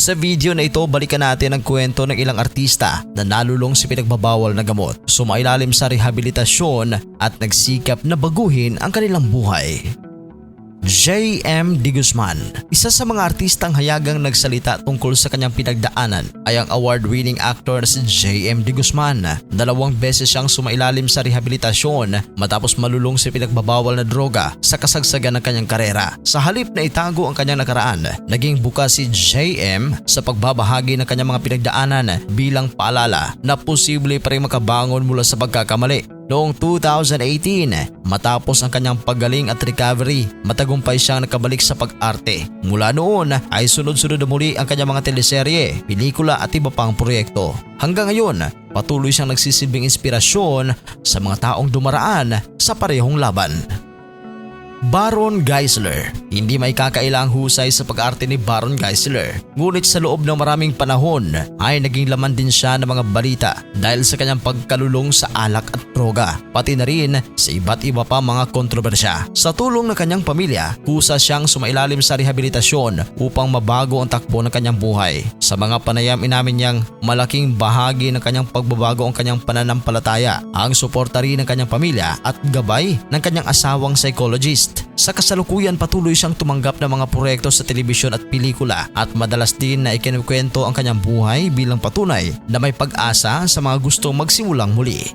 Sa video na ito, balikan natin ang kwento ng ilang artista na nalulong sa pinagbabawal na gamot, sumailalim sa rehabilitasyon at nagsikap na baguhin ang kanilang buhay. J.M. De Guzman. Isa sa mga artistang hayagang nagsalita tungkol sa kanyang pinagdaanan ay ang award-winning actor na si J.M. De Guzman. 2 beses siyang sumailalim sa rehabilitasyon matapos malulong sa pinagbabawal na droga sa kasagsagan ng kanyang karera. Sa halip na itago ang kanyang nakaraan, naging bukas si J.M. sa pagbabahagi ng kanyang mga pinagdaanan bilang paalala na posible pa rin makabangon mula sa pagkakamali. Noong 2018, matapos ang kanyang paggaling at recovery, matagumpay siyang nakabalik sa pag-arte. Mula noon ay sunod-sunod na muli ang kanyang mga teleserye, pelikula at iba pang proyekto. Hanggang ngayon, patuloy siyang nagsisilbing inspirasyon sa mga taong dumaraan sa parehong laban. Baron Geisler. Hindi may kakailang husay sa pag-arte ni Baron Geisler. Ngunit sa loob ng maraming panahon ay naging laman din siya ng mga balita dahil sa kanyang pagkalulong sa alak at droga, pati na rin sa iba't iba pa mga kontrobersya. Sa tulong ng kanyang pamilya, kusa siyang sumailalim sa rehabilitasyon upang mabago ang takbo ng kanyang buhay. Sa mga panayam inamin niyang malaking bahagi ng kanyang pagbabago ang kanyang pananampalataya, ang suporta rin ng kanyang pamilya at gabay ng kanyang asawang psychologist. Sa kasalukuyan patuloy siyang tumanggap ng mga proyekto sa telebisyon at pelikula at madalas din na ikinukwento ang kanyang buhay bilang patunay na may pag-asa sa mga gustong magsimulang muli.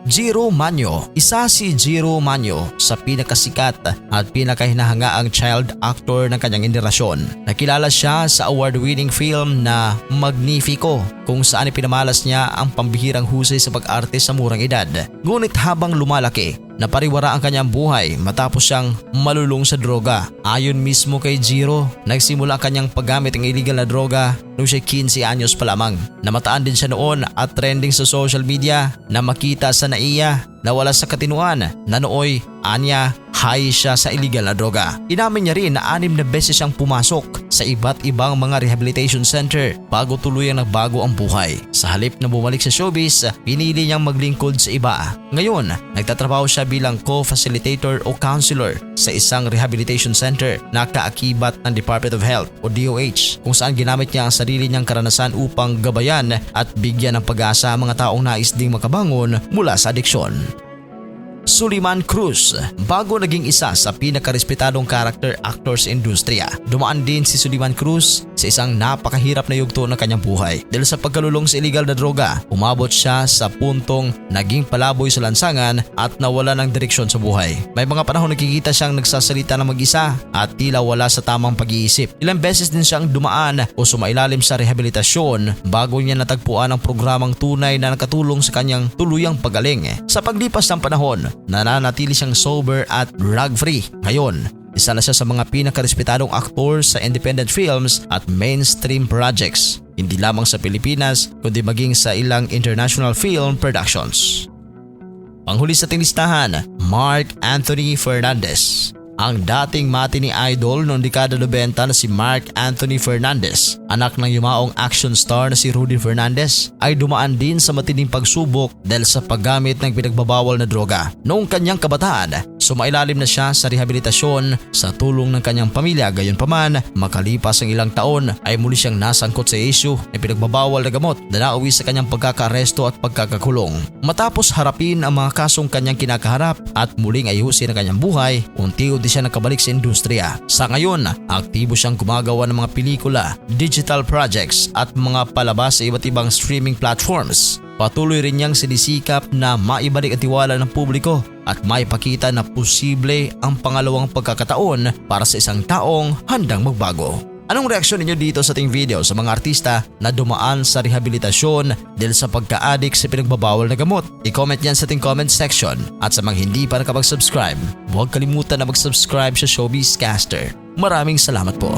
Jiro Manyo. Isa si Jiro Manyo sa pinakasikat at pinakahinahangaang child actor ng kanyang henerasyon. Nakilala siya sa award-winning film na Magnifico kung saan ipinamalas niya ang pambihirang husay sa pag-arte sa murang edad. Ngunit habang lumalaki, napariwara ang kanyang buhay matapos siyang malulong sa droga. Ayon mismo kay Jiro, nagsimula ang kanyang paggamit ng illegal na droga noong siya 15 anyos pa lamang. Namataan din siya noon at trending sa social media na makita sa naiya na wala sa katinuan na nooy anya high siya sa illegal na droga. Inamin niya rin na 6 na beses siyang pumasok sa iba't ibang mga rehabilitation center bago tuluyang nagbago ang buhay. Sa halip na bumalik sa showbiz, pinili niyang maglingkod sa iba. Ngayon, nagtatrabaho siya bilang co-facilitator o counselor sa isang rehabilitation center na kaakibat ng Department of Health o DOH, kung saan ginamit niya ang sarili niyang karanasan upang gabayan at bigyan ng pag-asa ang mga taong nais ding makabangon mula sa adiksyon. Suleiman Cruz. Bago naging isa sa pinakarespetadong character actor sa industriya, dumaan din si Suleiman Cruz sa isang napakahirap na yugto ng kanyang buhay. Dahil sa pagkalulong sa illegal na droga, umabot siya sa puntong naging palaboy sa lansangan at nawala ng direksyon sa buhay. May mga panahon nakikita siyang nagsasalita ng mag-isa at tila wala sa tamang pag-iisip. Ilang beses din siyang dumaan o sumailalim sa rehabilitasyon bago niya natagpuan ang programang tunay na nakatulong sa kanyang tuluyang pagaling. Sa paglipas ng panahon, nananatili siyang sober at drug-free. Ngayon, isa na siya sa mga pinakarespetadong aktor sa independent films at mainstream projects, hindi lamang sa Pilipinas kundi maging sa ilang international film productions. Panghuli sa listahan, Mark Anthony Fernandez. Ang dating matinee idol noong dekada 90 na si Mark Anthony Fernandez, anak ng yumaong action star na si Rudy Fernandez, ay dumaan din sa matinding pagsubok dahil sa paggamit ng pinagbabawal na droga. Noong kanyang kabataan, sumailalim na siya sa rehabilitasyon sa tulong ng kanyang pamilya. Gayunpaman, makalipas ang ilang taon ay muli siyang nasangkot sa issue ng pinagbabawal na gamot na nauwi sa kanyang pagkakaaresto at pagkakakulong. Matapos harapin ang mga kasong kanyang kinakaharap at muling ayusin ang kanyang buhay, unti-unti siya nakabalik sa industriya. Sa ngayon, aktibo siyang gumagawa ng mga pelikula, digital projects at mga palabas sa iba't ibang streaming platforms. Patuloy rin niyang sinisikap na maibalik ang tiwala ng publiko at maipakita na posible ang pangalawang pagkakataon para sa isang taong handang magbago. Anong reaksyon ninyo dito sa ating video sa mga artista na dumaan sa rehabilitasyon dahil sa pagka-addict sa pinagbabawal na gamot? I-comment yan sa ating comment section. At sa mga hindi pa nakapag-subscribe, huwag kalimutan na mag-subscribe sa Showbiz Caster. Maraming salamat po.